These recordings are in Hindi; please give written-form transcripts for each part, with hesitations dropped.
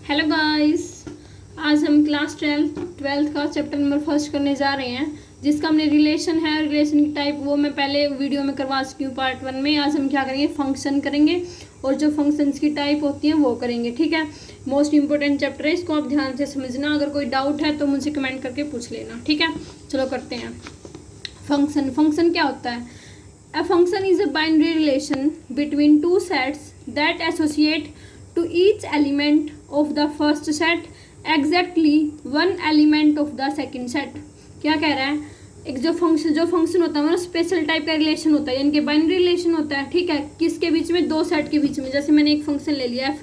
हेलो गाइस, आज हम क्लास ट्वेल्थ का चैप्टर नंबर फर्स्ट करने जा रहे हैं, जिसका हमने रिलेशन है। रिलेशन की टाइप वो मैं पहले वीडियो में करवा चुकी हूँ पार्ट 1 में। आज हम क्या करेंगे, फंक्शन करेंगे और जो फंक्शंस की टाइप होती हैं वो करेंगे। ठीक है, मोस्ट इंपॉर्टेंट चैप्टर है, इसको आप ध्यान से समझना। अगर कोई डाउट है तो मुझे कमेंट करके पूछ लेना। ठीक है, चलो करते हैं। फंक्शन क्या होता है? A function is a binary relation between two sets that associate to each element of the first set exactly one element of the second set। क्या कह रहा है? एक जो फंक्शन होता है वो स्पेशल टाइप का रिलेशन होता है, यानी कि बाइनरी रिलेशन होता है। ठीक है, किसके बीच में? दो सेट के बीच में। जैसे मैंने एक फंक्शन ले लिया f,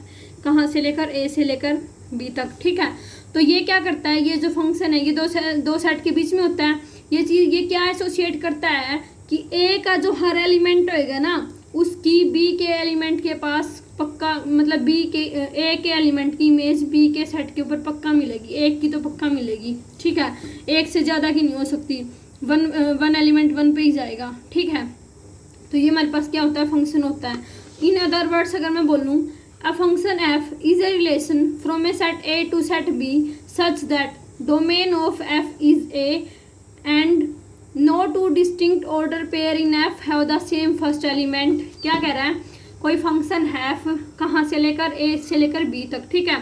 कहाँ से लेकर a से लेकर b तक। ठीक है, तो ये क्या करता है, ये जो फंक्शन है ये दो सेट के बीच में होता है। ये क्या एसोसिएट करता है कि ए का जो हर एलिमेंट होएगा ना, उसकी बी के एलिमेंट के पास पक्का, मतलब बी के ए के एलिमेंट की इमेज बी के सेट के ऊपर पक्का मिलेगी। एक की तो पक्का मिलेगी। ठीक है, एक से ज़्यादा की नहीं हो सकती। वन एलिमेंट वन पे ही जाएगा। ठीक है, तो ये हमारे पास क्या होता है, फंक्शन होता है। इन अदर वर्ड्स अगर मैं बोलूँ, a function f is a relation from a set A to set B such that domain of f is A and no two distinct order pair in f have the same first element. क्या कह रहा है, कोई फंक्शन है एफ, कहाँ से लेकर ए से लेकर बी तक। ठीक है,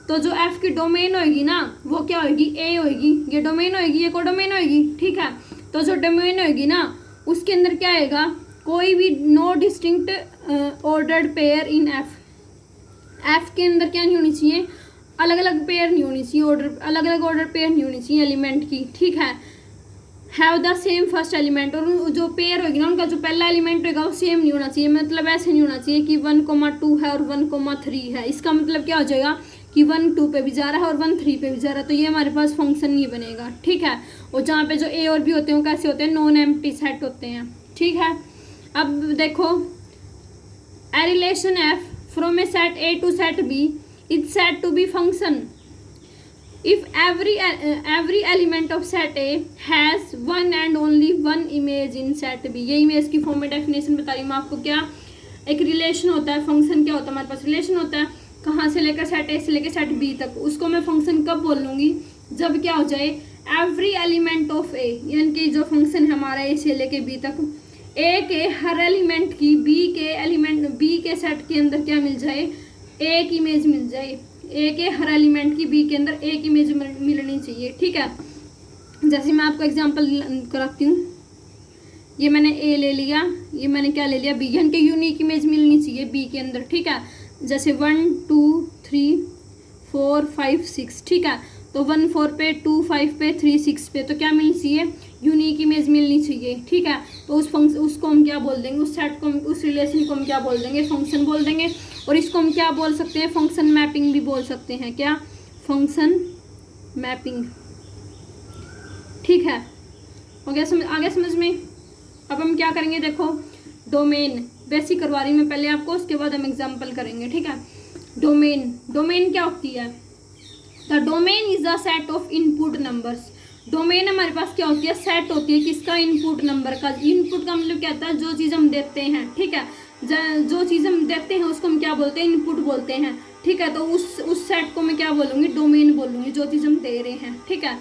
तो जो एफ की डोमेन होगी ना वो क्या होगी, ए होगी। ये डोमेन होगी, ये कोडोमेन होगी। ठीक है, तो जो डोमेन होगी ना उसके अंदर क्या आएगा, कोई भी no distinct ordered pair in f. F के अंदर क्या नहीं होनी चाहिए, अलग अलग पेयर नहीं होनी चाहिए, ऑर्डर अलग अलग ऑर्डर पेयर नहीं होनी चाहिए एलिमेंट की। ठीक है, have the same first element, और जो पेयर होगी ना उनका जो पहला एलिमेंट होगा वो सेम नहीं होना चाहिए। मतलब ऐसे नहीं होना चाहिए कि 1,2 है और 1,3 है। इसका मतलब क्या हो जाएगा कि 1 2 पे भी जा रहा है और 1 3 पे भी जा रहा है, तो ये हमारे पास फंक्शन नहीं बनेगा। ठीक है, और जहाँ पे जो ए और बी होते हैं वो कैसे होते हैं, नॉन एम्प्टी सेट होते हैं। ठीक है, अब देखो, a relation f from a set A to set B is said to be function if every element of set A has one and only one image in set B। ये इमेज की फॉर्म में डेफिनेशन बता रही हूँ मैं आपको। क्या एक रिलेशन होता है, फंक्शन क्या होता है, हमारे पास रिलेशन होता है कहाँ से लेकर सेट A से लेकर सेट B तक। उसको मैं फंक्शन कब बोल लूँगी, जब क्या हो जाए, एवरी एलिमेंट ऑफ A, यानी कि जो फंक्शन है हमारा A से लेकर B तक, A के हर एलिमेंट की B के सेट के अंदर क्या मिल जाए, एक इमेज मिल जाए। ए के हर एलिमेंट की बी के अंदर एक इमेज मिलनी चाहिए। ठीक है, जैसे मैं आपको एग्जांपल कराती हूँ। ये मैंने ए ले लिया, ये मैंने क्या ले लिया, बी, यानी कि यूनिक इमेज मिलनी चाहिए बी के अंदर। ठीक है, जैसे 1 2 3 4 5 6। ठीक है, तो 1 4 पे, 2 5 पे, 3 6 पे, तो क्या मिलनी चाहिए, यूनिक इमेज मिलनी चाहिए। ठीक है, तो उसको हम क्या बोल देंगे, उस सेट को, उस रिलेशन को हम क्या बोल देंगे, फंक्शन बोल देंगे। और इसको हम क्या बोल सकते हैं, फंक्शन मैपिंग भी बोल सकते हैं। क्या, फंक्शन मैपिंग। ठीक है, हो गया समझ, आ गया समझ में। अब हम क्या करेंगे, देखो, डोमेन बेसिक करवा रही मैं पहले आपको, उसके बाद हम एग्जांपल करेंगे। ठीक है, डोमेन क्या होती है, the domain is the set of input numbers. Domain हमारे पास क्या होती है, सेट होती है किसका, इनपुट नंबर का। इनपुट का मतलब क्या होता है, जो चीज़ हम देते हैं। ठीक है, जो चीज़ हम देखते हैं उसको हम क्या बोलते हैं, इनपुट बोलते हैं। ठीक है, तो उस सेट को मैं क्या बोलूँगी, डोमेन बोलूँगी, जो चीज़ हम दे रहे हैं। ठीक है,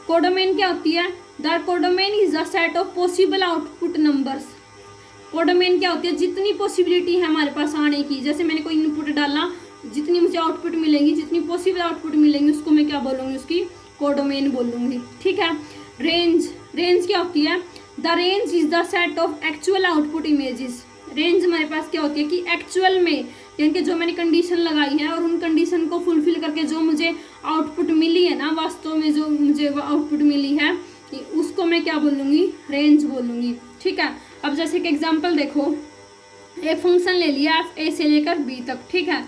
कोडोमेन क्या होती है, the codomain is the set of possible output numbers. Codomain क्या होती है, जितनी पॉसिबिलिटी है हमारे पास आने की। जैसे मैंने कोई इनपुट डाला, जितनी मुझे आउटपुट मिलेंगी, जितनी पॉसिबल आउटपुट मिलेंगी, उसको मैं क्या बोलूँगी, उसकी कोडोमेन बोलूँगी। ठीक है, रेंज क्या होती है, the range is the set of actual output images. Range हमारे पास क्या होती है कि एक्चुअल में, यानी कि जो मैंने कंडीशन लगाई है और उन कंडीशन को फुलफिल करके जो मुझे आउटपुट मिली है ना, वास्तव में जो मुझे आउटपुट मिली है, उसको मैं क्या बोलूँगी, रेंज बोलूँगी। ठीक है, अब जैसे कि एग्जांपल देखो, एक फंक्शन ले लिया ए से लेकर बी तक। ठीक है,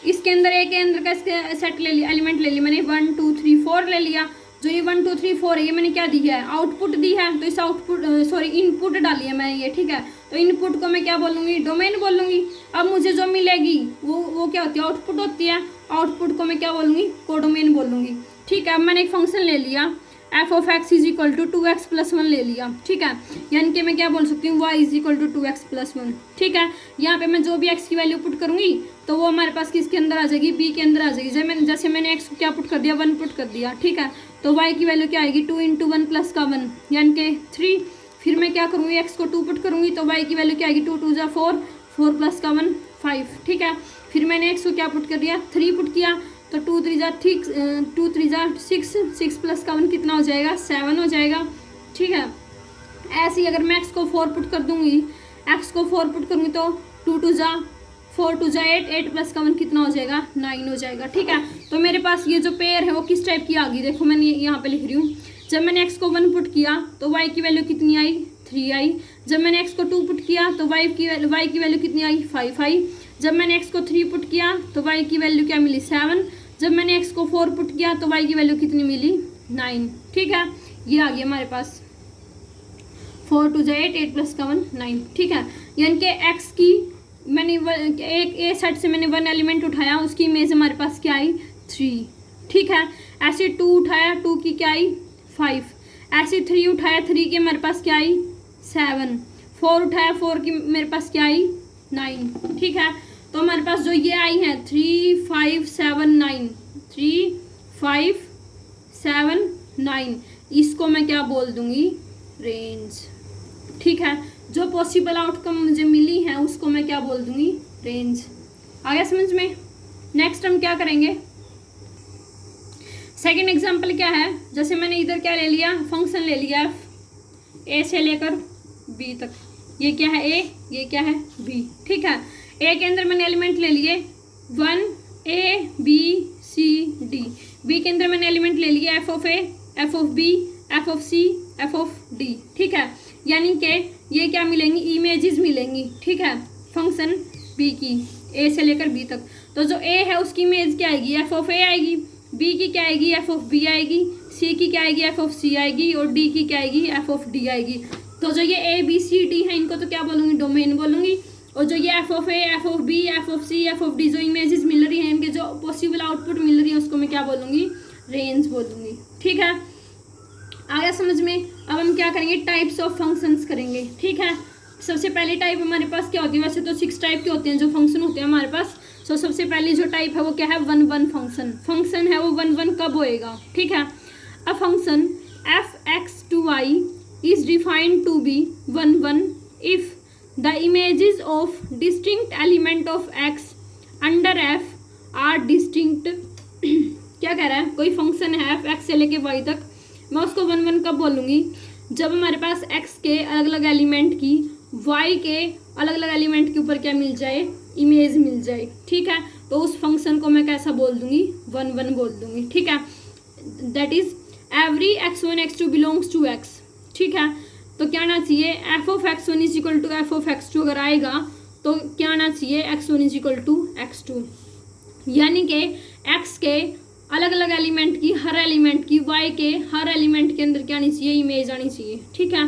इसके अंदर ए के अंदर का इसके सेट ले लिया, एलिमेंट ले लिया मैंने, 1 2 3 4 ले लिया। जो ये 1 2 3 4 है, ये मैंने क्या दी है, आउटपुट दी है। तो इस इनपुट डाली है मैंने ये। ठीक है, तो इनपुट को मैं क्या बोलूँगी, डोमेन बोलूँगी। अब मुझे जो मिलेगी वो क्या होती है, आउटपुट होती है। आउटपुट को मैं क्या बोलूँगी, कोडोमेन बोलूँगी। ठीक है, अब मैंने एक फंक्शन ले लिया, f of x is equal to 2x + 1 ले लिया, ठीक है। यानी कि मैं क्या बोल सकती हूँ, y is equal to 2x + 1, ठीक है। यहाँ पे मैं जो भी x की वैल्यू पुट करूँगी तो वो हमारे पास किसके अंदर आ जाएगी, b के अंदर आ जाएगी। जैसे मैंने x को क्या पुट कर दिया, 1 पुट कर दिया, ठीक है। तो y की वैल्यू क्या आएगी, 2 × 1 + का 1 यानी कि 3। फिर मैं क्या करूँगी, x को 2 पुट करूँगी तो y की वैल्यू क्या आएगी, 2 × 2 = 4, 4 + का 1 5, ठीक है। फिर मैंने x को क्या पुट कर दिया, 3 पुट किया तो 2 × 3 = 6, 6 + का 1 कितना हो जाएगा, 7 हो जाएगा, ठीक है। ऐसे ही अगर मैं x को 4 पुट कर दूंगी, x को 4 पुट करूँगी तो 2 × 2 = 4, 2 = 8, 8 + का 1 कितना हो जाएगा, 9 हो जाएगा, ठीक है। तो मेरे पास ये जो पेयर है वो किस टाइप की आ गई, देखो मैंने यहाँ पे लिख रही हूँ। जब मैंने x को 1 पुट किया तो y की वैल्यू कितनी आई, 3 आई। जब मैंने x को 2 पुट किया तो y की वैल्यू कितनी आई, 5 आई। जब मैंने x को 3 पुट किया तो y की वैल्यू क्या मिली, 7। जब मैंने x को 4 पुट किया तो y की वैल्यू कितनी मिली, 9, ठीक है। ये आ गया हमारे पास 4, 2 = 8, 8 + का 1 9, ठीक है। यानी कि x की मैंने एक ए सेट से मैंने 1 एलिमेंट उठाया, उसकी इमेज हमारे पास क्या आई, 3, ठीक है। ऐसे 2 उठाया, 2 की क्या आई, 5। ऐसे 3 उठाया, 3 की हमारे पास क्या आई, 7। 4 उठाया, 4 की मेरे पास क्या आई, 9, ठीक है। तो हमारे पास जो ये आई है 3, 5, 7, 9, 3, 5, 7, 9, इसको मैं क्या बोल दूंगी, रेंज, ठीक है। जो पॉसिबल आउटकम मुझे मिली है उसको मैं क्या बोल दूंगी, रेंज। आ गया समझ में। नेक्स्ट हम क्या करेंगे, सेकेंड एग्जाम्पल क्या है, जैसे मैंने इधर क्या ले लिया, फंक्शन ले लिया f, a से लेकर b तक। ये क्या है, a, ये क्या है, b, ठीक है। a के अंदर मैंने एलिमेंट ले लिए 1, a, b, c, d। b के अंदर मैंने एलिमेंट ले लिए f of a, f of b, f of c, f of d, ठीक है। यानी कि ये क्या मिलेंगी, इमेजेस मिलेंगी, ठीक है, फंक्शन b की a से लेकर b तक। तो जो a है उसकी इमेज क्या आएगी, f of a आएगी, b की क्या आएगी, f of b आएगी, c की क्या आएगी, f of c आएगी, और d की क्या आएगी, f of d आएगी। तो जो ये a b c d है इनको तो क्या बोलूँगी, डोमेन बोलूँगी। और जो ये f of a, f of b, f of c, f of d जो इमेजेस मिल रही हैं, इनके जो पॉसिबल आउटपुट मिल रही है उसको मैं क्या बोलूँगी, रेंज बोलूँगी, ठीक है। आया समझ में। अब हम क्या करेंगे, टाइप्स ऑफ फंक्शंस करेंगे, ठीक है। सबसे पहली टाइप हमारे पास क्या होती है, वैसे तो 6 टाइप के होते हैं जो फंक्शन होते हैं हमारे पास। सो सबसे पहली जो टाइप है वो क्या है, 1-1 फंक्शन। फंक्शन है वो 1-1 कब होएगा, ठीक है। A function f(x)(y) is defined to be 1-1 if the images of distinct element of x under f are distinct. क्या कह रहा है, कोई फंक्शन है f(x) से लेके y तक, मैं उसको 1-1 कब बोलूँगी, जब हमारे पास x के अलग अलग एलिमेंट की y के अलग अलग एलिमेंट के ऊपर क्या मिल जाए, इमेज मिल जाए, ठीक है। तो उस फंक्शन को मैं कैसा बोल दूंगी, 1-1 बोल दूंगी, ठीक है। That is every x1 x2 belongs to x, ठीक है। तो क्या आना चाहिए, f of x1 is equal to f of x2 अगर आएगा तो क्या आना चाहिए, x1 is equal to x2। यानी कि x के अलग अलग एलिमेंट की, हर एलिमेंट की y के हर एलिमेंट के अंदर क्या आनी चाहिए, इमेज आनी चाहिए, ठीक है।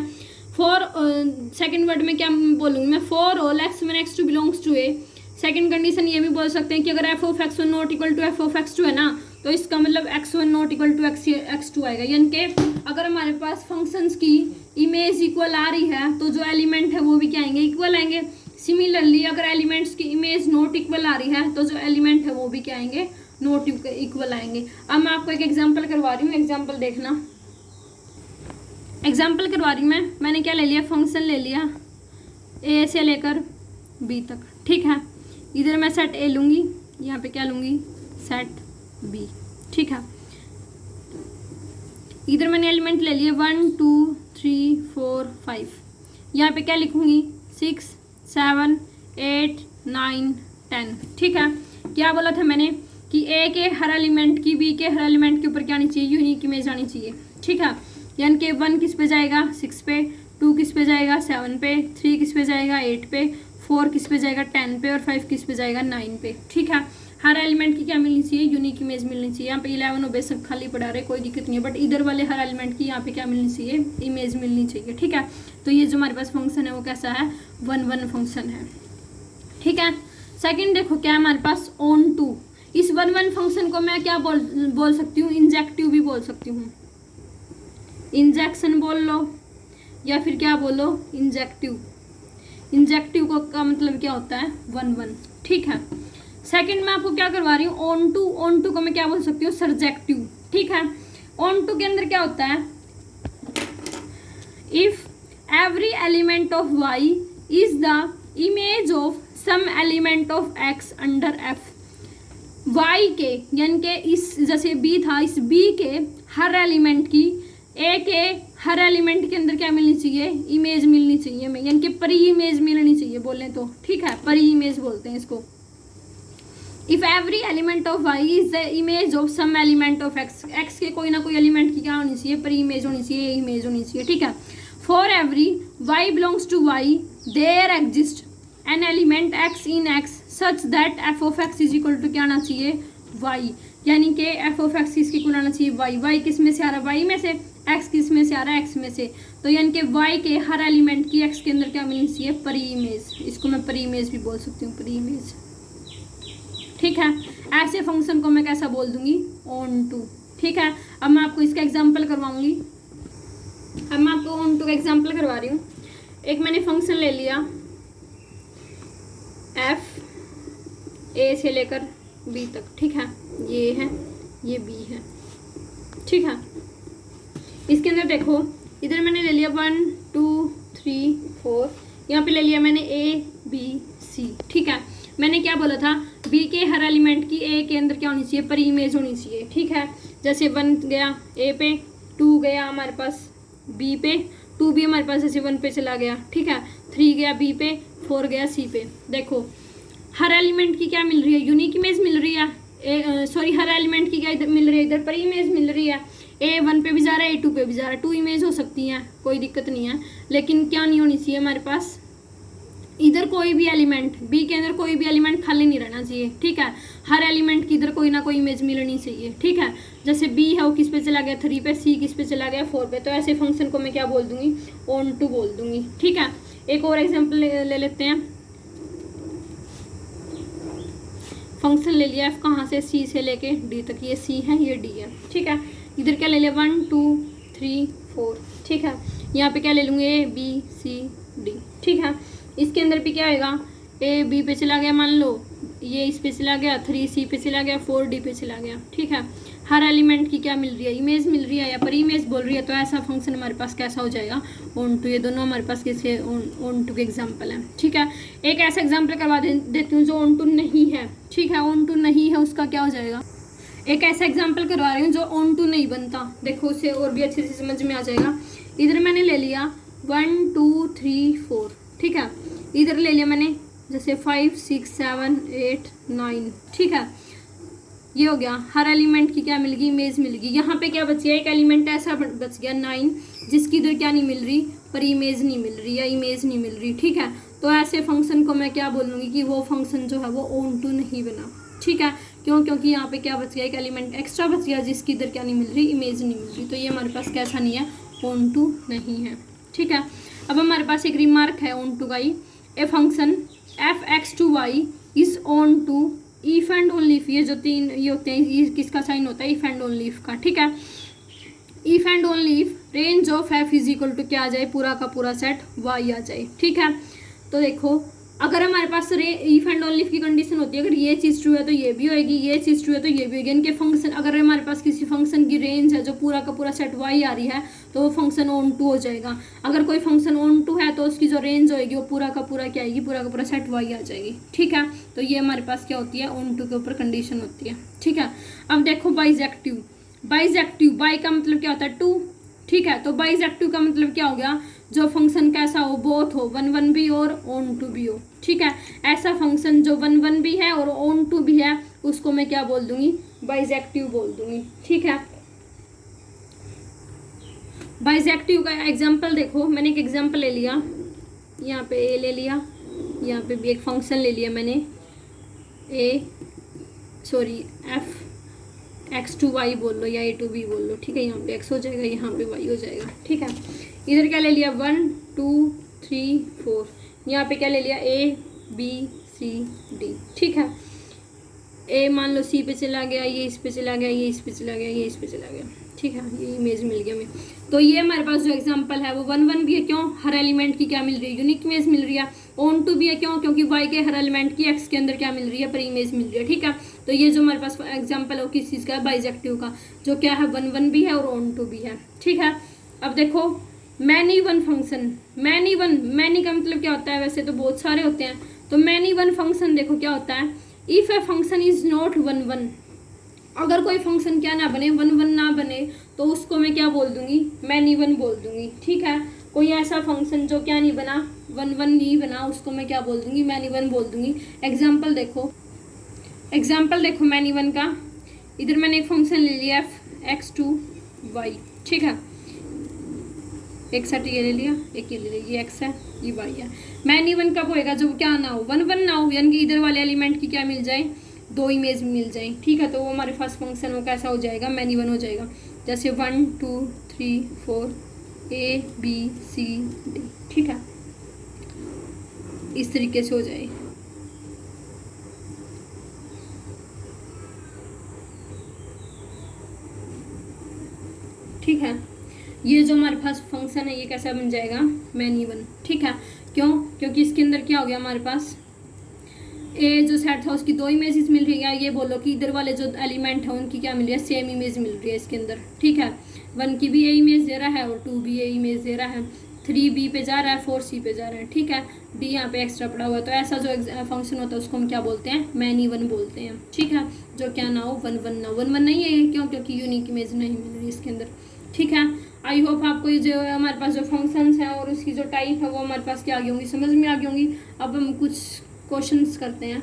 फॉर सेकंड वर्ड में क्या बोलूँगी मैं, for all x1 x2 belongs to a। Second condition ये भी बोल सकते हैं कि अगर f of x1 not equal to f of x2 है ना, तो इसका मतलब x1 not equal to x2 आएगा। यानी कि अगर हमारे पास फंक्शंस की इमेज इक्वल आ रही है तो जो एलिमेंट है वो भी क्या आएंगे, इक्वल आएंगे। सिमिलरली अगर एलिमेंट्स की इमेज नॉट इक्वल आ रही है तो जो एलिमेंट है वो भी क्या आएंगे, नॉट इक्वल आएंगे। अब मैं आपको एक एग्जांपल करवा रही हूँ, एग्जांपल देखना। एग्जांपल करवा रही हूँ मैंने क्या ले लिया, फंक्शन ले लिया a से लेकर b तक, ठीक है। इधर मैं सेट a लूँगी, यहाँ पे क्या लूँगी, सेट b, ठीक है। इधर मैंने एलिमेंट ले लिए 1 2 3 4 5, यहाँ पे क्या लिखूँगी, 6 7 8 9 10, ठीक है। क्या बोला था मैंने कि a के हर एलिमेंट की, b के हर एलिमेंट के ऊपर क्या आनी चाहिए, यूनिक इमेज आनी चाहिए, ठीक है। यानी कि 1 किस पे जाएगा, 6 पे, 2 किस पे जाएगा, 7 पे, 3 किस पे जाएगा, 8 पे, 4 किस पे जाएगा, 10 पे, और 5 किस पे जाएगा, 9 पे, ठीक है। हर एलिमेंट की क्या मिलनी चाहिए, यूनिक इमेज मिलनी चाहिए। यहाँ पे 11 और सब खाली पड़ा रहे, कोई दिक्कत नहीं है, बट इधर वाले हर एलिमेंट की यहाँ पे क्या मिलनी चाहिए, इमेज मिलनी चाहिए, ठीक है। तो ये जो हमारे पास फंक्शन है वो कैसा है, 1-1 फंक्शन है, ठीक है। सेकेंड देखो क्या है हमारे पास, ऑन टू। इस 1-1 फंक्शन को मैं क्या बोल सकती हूँ, इंजेक्टिव भी बोल सकती हूँ, इंजेक्शन बोल लो या फिर क्या बोलो, इंजेक्टिव। इंजेक्टिव का मतलब क्या होता है, 1 ठीक है। सेकंड में आपको क्या करवा रही हूँ, ऑन टू को मैं क्या बोल सकती हूँ, सर्जेक्टिव, ठीक है। ऑन टू के अंदर क्या होता है, if every element of y is the image of some element of x under f. Y के यानी कि इस जैसे बी था, इस बी के हर एलिमेंट की, ए के हर एलिमेंट के अंदर क्या मिलनी चाहिए, इमेज मिलनी चाहिए, मैं यानी कि परी इमेज मिलनी चाहिए बोले तो, ठीक है, परी इमेज बोलते हैं इसको। If every element of y is the image of some element of x, x के कोई ना कोई एलिमेंट की क्या होनी चाहिए, परी इमेज होनी चाहिए, इमेज होनी चाहिए, ठीक है। For every y belongs to y there exist an element x in x such that f of x is equal to क्या आना चाहिए, वाई, यानी कि एफ ऑफ एक्स किसकी इक्वल आना चाहिए, वाई। वाई किस में से आ रहा है, वाई में से, एक्स किस में से आ रहा है, एक्स में से, तो यानी कि वाई के हर एलिमेंट की एक्स के अंदर क्या मिलनी चाहिए, परी इमेज। इसको मैं परी इमेज भी बोल सकती हूँ, परी इमेज, ठीक है। ऐसे फंक्शन को मैं कैसा बोल दूंगी, ऑन टू, ठीक है। अब मैं आपको इसका एग्जाम्पल करवाऊंगी। अब मैं आपको ऑन टू का एग्जाम्पल करवा रही हूँ। एक मैंने फंक्शन ले लिया एफ, ए से लेकर बी तक, ठीक है, ये है, ये बी है, ठीक है। इसके अंदर देखो, इधर मैंने ले लिया 1 2 3 4, यहाँ पे ले लिया मैंने ए बी सी, ठीक है। मैंने क्या बोला था, बी के हर एलिमेंट की ए के अंदर क्या होनी चाहिए, परी इमेज होनी चाहिए, ठीक है। जैसे 1 गया ए पे, 2 गया हमारे पास बी पे, 2 भी हमारे पास जैसे 1 पे चला गया, ठीक है, 3 गया बी पे, 4 गया सी पे। देखो हर एलिमेंट की क्या मिल रही है, यूनिक इमेज मिल रही है, सॉरी हर एलिमेंट की क्या इधर मिल रही है, इधर परी इमेज मिल रही है। ए 1 पे भी जा रहा है, ए 2 पे भी जा रहा है, 2 इमेज हो सकती हैं, कोई दिक्कत नहीं है, लेकिन क्या नहीं होनी चाहिए हमारे पास, इधर कोई भी एलिमेंट, बी के अंदर कोई भी एलिमेंट खाली नहीं रहना चाहिए, ठीक है। हर एलिमेंट की इधर कोई ना कोई इमेज मिलनी चाहिए, ठीक है। जैसे बी है वो किस पे चला गया, 3 पे, सी किस पे चला गया, 4 पे, तो ऐसे फंक्शन को मैं क्या बोल दूंगी, ऑन टू बोल दूंगी, ठीक है। एक और एग्जाम्पल ले लेते हैं। फंक्शन ले लिया एफ कहाँ से, सी से लेके डी तक, ये सी है ये डी है, ठीक है। इधर क्या ले लिया 1 2 3 4, ठीक है। यहाँ पे क्या ले लूँगी, ए बी सी डी, ठीक है। इसके अंदर भी क्या आएगा, ए बी पे चला गया मान लो, ये इस पे चला गया, 3 सी पे चला गया, 4 डी पे चला गया, ठीक है। हर एलिमेंट की क्या मिल रही है, इमेज मिल रही है या परी इमेज बोल रही है, तो ऐसा फंक्शन हमारे पास कैसा हो जाएगा, ऑन टू। ये दोनों हमारे पास किसी ऑन टू के एग्जाम्पल हैं, ठीक है। एक ऐसा एग्जाम्पल करवा देती हूँ जो ऑन टू नहीं है, ठीक है। ऑन टू नहीं है उसका क्या हो जाएगा, एक ऐसा एग्जाम्पल करवा रही हूँ जो ऑन टू नहीं बनता, देखो उसे और भी अच्छे से समझ में आ जाएगा। इधर मैंने ले लिया 1 2 3 4, ठीक है। इधर ले लिया मैंने जैसे 5 6 7 8 9, ठीक है। ये हो गया, हर एलिमेंट की क्या मिल गई, इमेज मिल गई। यहाँ पे क्या बच गया, एक एलिमेंट ऐसा बच गया 9 जिसकी इधर क्या नहीं मिल रही, पर इमेज नहीं मिल रही या इमेज नहीं मिल रही, ठीक है। तो ऐसे फंक्शन को मैं क्या बोलूँगी कि वो फंक्शन जो है वो ऑन टू नहीं बना, ठीक है। क्यों, क्योंकि यहाँ पे क्या बच गया, एक एलिमेंट एक्स्ट्रा बच गया जिसकी इधर क्या नहीं मिल रही, इमेज नहीं मिल रही, तो ये हमारे पास कैसा नहीं है, ऑन टू नहीं है, ठीक है। अब हमारे पास एक रिमार्क है ऑन टू का ही, a function f X to Y is onto if and only if, ये जो 3 ये होते हैं, ये किसका साइन होता है, इफ एंड ओनली इफ का, ठीक है। If and only if range of f is equal to क्या आ जाए, पूरा का पूरा सेट वाई आ जाए, ठीक है। तो देखो अगर हमारे पास इफ एंड ओनली इफ की कंडीशन होती है, अगर ये चीज़ ट्रू है तो ये भी होएगी, ये चीज़ ट्रू है तो ये भी होगी। इनके फंक्शन, अगर हमारे पास किसी फंक्शन की रेंज है जो पूरा का पूरा सेट वाई आ रही है तो वो फंक्शन ऑन टू हो जाएगा। अगर कोई फंक्शन ऑन टू है तो उसकी जो रेंज होएगी वो पूरा का पूरा क्या आएगी, पूरा का पूरा सेट वाई आ जाएगी, ठीक है। तो ये हमारे पास क्या होती है, ऑन टू के ऊपर कंडीशन होती है, ठीक है। अब देखो बाइजेक्टिव, बाइजेक्टिव बाई का मतलब क्या होता है, 2, ठीक है। तो बाइजेक्टिव का मतलब क्या हो गया, जो फंक्शन कैसा हो, बोथ हो, 1 1 भी और ऑन टू भी हो, ठीक है। ऐसा फंक्शन जो 1 1 भी है और ऑन टू भी है उसको मैं क्या बोल दूंगी, बाइजेक्टिव बोल दूंगी, ठीक है। बाइजेक्टिव का एग्जांपल देखो, मैंने एक एग्जांपल ले लिया, यहाँ पे ए ले लिया, यहाँ पे भी एक फंक्शन ले लिया मैंने, एफ एक्स टू वाई बोल लो या ए टू बी बोल लो, ठीक है। यहाँ पे एक्स हो जाएगा, यहाँ पे वाई हो जाएगा, ठीक है। इधर क्या ले लिया 1 2 3 4, यहाँ पे क्या ले लिया ए बी सी डी, ठीक है। ए मान लो सी पे चला गया, ये इस पे चला गया, ये इस पे चला गया, ये इस पे चला गया, ठीक है, ये इमेज मिल गया हमें। तो ये हमारे पास जो एग्जांपल है वो 1 1 भी है, क्यों, हर एलिमेंट की क्या मिल रही है, यूनिक इमेज मिल रही है। ऑन टू भी है, क्यों, क्योंकि वाई के हर एलिमेंट की एक्स के अंदर क्या मिल रही है, पर इमेज मिल रही है, ठीक है। तो ये जो हमारे पास एग्जाम्पल है वो किस चीज़ का है, बाइजेक्टिव का, जो क्या है 1 1 भी है और ऑन टू भी है, ठीक है। अब देखो many one function, many one, many का मतलब क्या होता है, वैसे तो बहुत सारे होते हैं, तो मैनी वन फंक्शन देखो क्या होता है, if a function is not 1 1, अगर कोई फंक्शन क्या ना बने, 1 1 ना बने, तो उसको मैं क्या बोल दूंगी, मैनी वन बोल दूंगी, ठीक है। कोई ऐसा फंक्शन जो क्या नहीं बना, 1 1 नहीं बना, उसको मैं क्या बोल दूंगी, मैनी वन बोल दूंगी। एग्जाम्पल देखो, एग्जाम्पल देखो मैनी वन का, इधर मैंने एक फंक्शन ले लिया f(x2y), ठीक है, एक सेट ये ले लिया, एक ये ले लिया, ये x है, ये y है। मैनी वन कब होएगा, जब क्या ना हो, 1 1 ना हो, यानी कि इधर वाले एलिमेंट की क्या मिल जाए, 2 इमेज मिल जाए, ठीक है। तो वो हमारे पास फंक्शन वो कैसा हो जाएगा, मैनी वन हो जाएगा। जैसे 1 2 3 4 A B C D, ठीक है, इस तरीके से हो जाए, ठीक है। ये जो हमारे पास फंक्शन है ये कैसा बन जाएगा, मैनी वन, ठीक है। क्यों, क्योंकि इसके अंदर क्या हो गया हमारे पास, ए जो सेट था उसकी 2 इमेजेस मिल रही है, ये बोलो कि इधर वाले जो एलिमेंट है उनकी क्या मिल रही है, सेम इमेज मिल रही है इसके अंदर, ठीक है। 1 की भी ए इमेज दे रहा है और 2 भी ए इमेज दे रहा है, 3 बी पे जा रहा है, 4 सी पे जा रहा है, ठीक है, डी यहाँ पे एक्स्ट्रा पड़ा हुआ है। तो ऐसा जो फंक्शन होता है उसको हम क्या बोलते हैं, मैनी वन बोलते हैं, ठीक है। जो क्या ना हो, 1 1 ना हो, 1 1 नहीं है, क्यों, क्योंकि यूनिक इमेज नहीं मिल रही इसके अंदर, ठीक है। आई होप आपको ये जो हमारे पास जो फंक्शंस हैं और उसकी जो टाइप है वो हमारे पास क्या आ गई होंगी, समझ में आ गई होंगी। अब हम कुछ क्वेश्चंस करते हैं।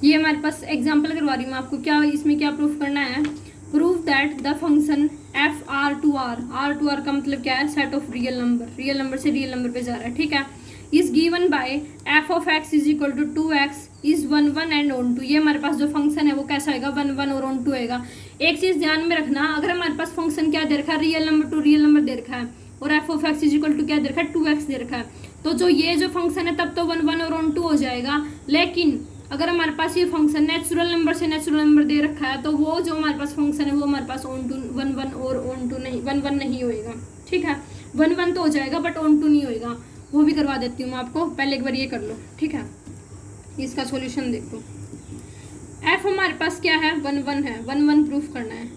ये हमारे पास एग्जांपल करवा रही हूँ मैं आपको, क्या इसमें क्या प्रूफ करना है, prove that the function f R to R का मतलब क्या है, सेट ऑफ रियल नंबर से रियल नंबर पे जा रहा है, ठीक है, is given by f of x is equal to 2x is 1 1 and onto. ये हमारे पास जो फंक्शन है वो कैसा होगा, 1 1 और ऑन टू होगा। एक चीज ध्यान में रखना, अगर हमारे पास फंक्शन क्या दे रखा है, real number to real number दे रखा है, और f of x is equal to क्या दे रखा है, 2x दे रखा है, तो जो ये जो फंक्शन है तब तो 1 1 और ऑन टू हो जाएगा। लेकिन अगर हमारे पास ये फंक्शन नेचुरल नंबर से नेचुरल नंबर दे रखा है, तो वो जो हमारे पास फंक्शन है वो हमारे पास ऑन टू 1 1 और ऑन टू नहीं, 1 1 नहीं होएगा, ठीक है। 1 1 तो हो जाएगा बट ऑन टू नहीं होएगा, वो भी करवा देती हूँ मैं आपको, पहले एक बार ये कर लो, ठीक है। इसका सॉल्यूशन देखो, एफ हमारे पास क्या है, 1 1 है, 1 1 प्रूफ करना है,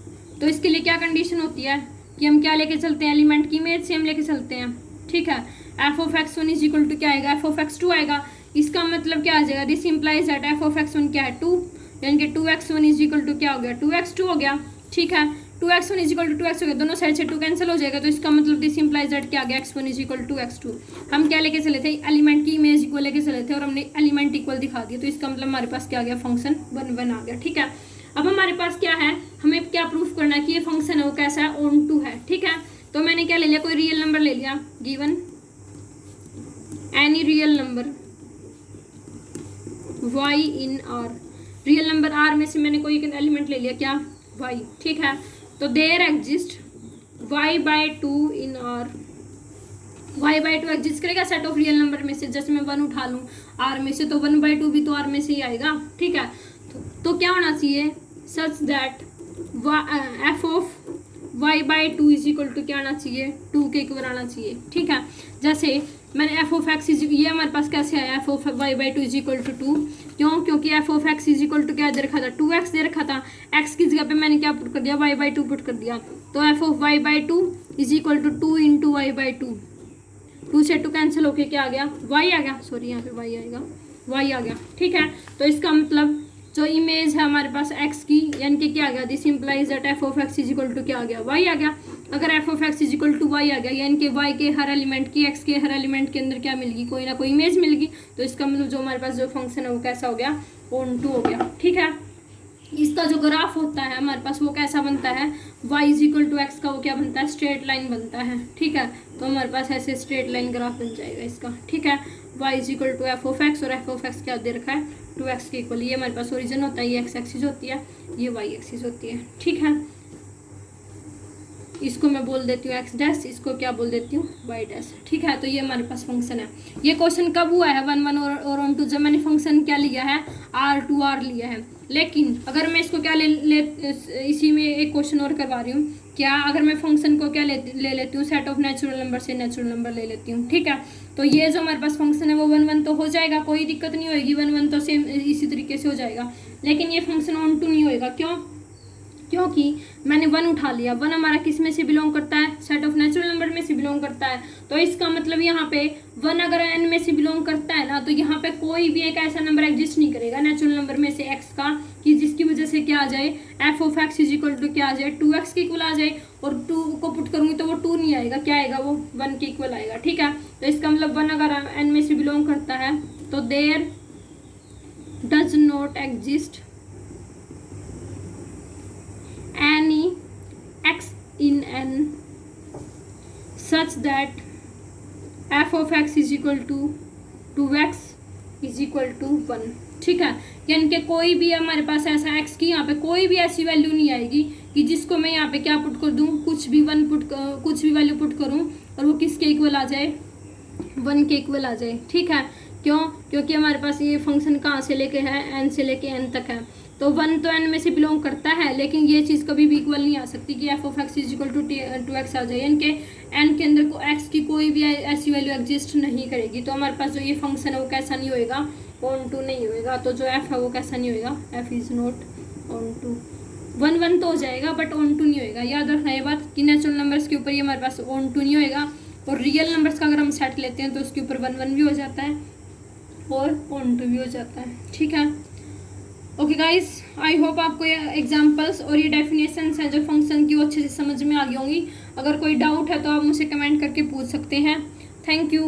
तो इसके लिए क्या कंडीशन होती है कि हम क्या लेके चलते हैं, एलिमेंट की इमेज सेम लेके चलते हैं, ठीक है। F of x one is equal to क्या आएगा, एफ ऑफ एक्स टू आएगा। इसका मतलब क्या आ जाएगा, this implies that f of x one क्या है, 2, यानी कि 2x1 इज इक्वल टू क्या हो गया, 2x2 हो गया, ठीक है। 2x1 is equal to 2x हो गया, दोनों साइड से 2 कैंसिल हो जाएगा, तो इसका मतलब दिस इंप्लाइज दैट क्या आ गया, x1 is equal to x2। हम क्या लेके चले थे, एलिमेंट की इमेज इक्वल लेके चले थे और हमने एलिमेंट इक्वल दिखा दिया, तो इसका मतलब हमारे पास क्या आ गया, फंक्शन 1 1 आ गया, ठीक है। अब हमारे पास क्या है, हमें क्या प्रूफ करना है कि ये फंक्शन है वो कैसा है, ऑन टू है, ठीक है। तो मैंने क्या ले लिया, कोई रियल नंबर ले लिया, given any real number y इन r, रियल नंबर r में से मैंने कोई एक एलिमेंट ले लिया, क्या, y, ठीक है। तो there exist y/2 in r, y/2 exist करेगा सेट ऑफ रियल नंबर में से, जैसे मैं 1 उठा लूँ r में से, तो 1/2 भी तो r में से ही आएगा, ठीक है। तो क्या होना चाहिए, such that f of y/2 is equal to क्या आना चाहिए, 2 के इक्वल आना चाहिए, ठीक है। जैसे मैंने एफ ऑफ एक्स इज, ये हमारे पास कैसे आया, f of y/2 is equal to 2, क्यों, क्योंकि f of x is equal to क्या दे रखा था, 2x दे रखा था, x की जगह पे मैंने क्या पुट कर दिया, y/2 पुट कर दिया, तो f of y/2 is equal to 2 into y/2, 2 से 2 कैंसिल होके क्या आ गया, y आ गया, सॉरी यहाँ पे y आएगा, y आ गया, ठीक है। तो इसका मतलब जो इमेज है हमारे पास x की, यानी कि क्या आ गया, this implies that f of x is equal to क्या आ गया, y आ गया। अगर f of x is equal to y आ गया, यानी कि y के हर एलिमेंट की, x के हर एलिमेंट के अंदर क्या मिलेगी, कोई ना कोई इमेज मिलेगी, तो इसका मतलब जो हमारे पास जो फंक्शन है वो कैसा हो गया, ऑन टू हो गया, ठीक है। इसका जो ग्राफ होता है हमारे पास वो कैसा बनता है, y is equal to x का वो क्या बनता है, स्ट्रेट लाइन बनता है, ठीक है। तो हमारे पास ऐसे स्ट्रेट लाइन ग्राफ बन जाएगा इसका, ठीक है। y is equal to f of x, और एफ ऑफ एक्स क्या दे रखा है, 2x के इक्वल, ये हमारे पास ओरिजिन होता है, ये x एक्सिस होती है, ये y एक्सिस होती है, ठीक है। इसको मैं बोल देती हूँ x डैश, इसको क्या बोल देती हूँ, y डैश, ठीक है। तो ये हमारे पास फंक्शन है। ये क्वेश्चन कब हुआ है, 1 1 और ऑन टू, जब मैंने फंक्शन क्या लिया है, r2 r लिया है। लेकिन अगर मैं इसको क्या ले इसी में एक क्वेश्चन और करवा रही हूँ, क्या अगर मैं फंक्शन को क्या ले लेती हूँ, सेट ऑफ नेचुरल नंबर से नेचुरल नंबर ले लेती हूँ, ठीक है। तो ये जो हमारे पास फंक्शन है वो 1 1 तो हो जाएगा, कोई दिक्कत नहीं होगी, 1 1 तो सेम इसी तरीके से हो जाएगा। लेकिन ये फंक्शन ऑन टू नहीं होएगा, क्यों? क्योंकि मैंने 1 उठा लिया। 1 हमारा किस में से बिलोंग करता है, सेट ऑफ नेचुरल नंबर में से बिलोंग करता है। तो इसका मतलब यहाँ पे 1 अगर n में से बिलोंग करता है ना, तो यहाँ पे कोई भी एक ऐसा नंबर एग्जिस्ट नहीं करेगा नेचुरल नंबर में से x का, कि जिसकी वजह से क्या आ जाए, f of x is equal to क्या आ जाए, 2x के इक्वल आ जाए। और 2 को पुट करूंगी तो वो 2 नहीं आएगा, क्या आएगा, वो 1 के इक्वल आएगा, ठीक है। तो इसका मतलब 1 अगर n में से बिलोंग करता है तो there does not exist any x in n such that f of x is equal to 2x is equal to 1, ठीक है। यानी कि कोई भी हमारे पास ऐसा x की यहाँ पे कोई भी ऐसी वैल्यू नहीं आएगी कि जिसको मैं यहाँ पे क्या पुट कर दूँ, कुछ भी वैल्यू पुट करूँ और वो किसके इक्वल आ जाए, 1 के इक्वल आ जाए, ठीक है। क्यों? क्योंकि हमारे पास ये फंक्शन कहाँ से लेके है, n से लेके n तक है। तो 1 तो n में से बिलोंग करता है, लेकिन ये चीज़ कभी भी इक्वल नहीं आ सकती कि f of x is equal to 2x आ जाए, यानी कि n के अंदर को x की कोई भी ऐसी वैल्यू एग्जिस्ट नहीं करेगी। तो हमारे पास जो ये फंक्शन है वो कैसा नहीं होएगा, ऑन टू नहीं होएगा। तो जो f है वो कैसा नहीं होएगा, f is not onto. 1 1 तो हो जाएगा बट ऑन टू नहीं होएगा। याद रखना ये बात कि नेचुरल नंबर्स के ऊपर ये हमारे पास ऑन टू नहीं होएगा, और रियल नंबर्स का अगर हम सेट लेते हैं तो उसके ऊपर 1 1 भी हो जाता है और ऑन टू भी हो जाता है, ठीक है। ओके गाइस, आई होप आपको ये एग्जांपल्स और ये डेफिनेशंस हैं जो फंक्शन की वो अच्छे से समझ में आ गई होंगी। अगर कोई डाउट है तो आप मुझसे कमेंट करके पूछ सकते हैं। Thank you.